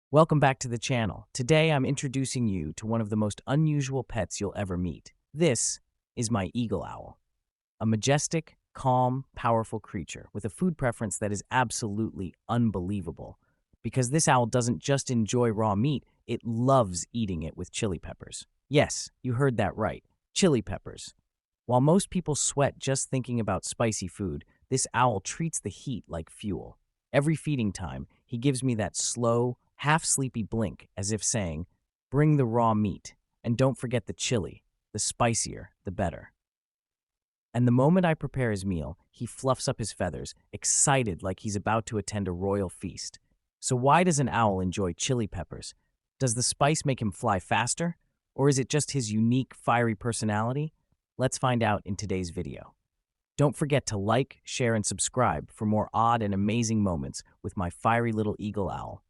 Welcome back to the channel. Today I'm introducing you to one of the most unusual pets you'll ever meet. This is my eagle owl, a majestic, calm, powerful creature with a food preference that is absolutely unbelievable. Because this owl doesn't just enjoy raw meat, it loves eating it with chili peppers. Yes, you heard that right, chili peppers. While most people sweat just thinking about spicy food, this owl treats the heat like fuel. Every feeding time, he gives me that slow, half-sleepy blink as if saying, "Bring the raw meat, and don't forget the chili. The spicier, the better." And the moment I prepare his meal, he fluffs up his feathers, excited like he's about to attend a royal feast. So why does an owl enjoy chili peppers? Does the spice make him fly faster? Or is it just his unique, fiery personality? Let's find out in today's video. Don't forget to like, share, and subscribe for more odd and amazing moments with my fiery little eagle owl.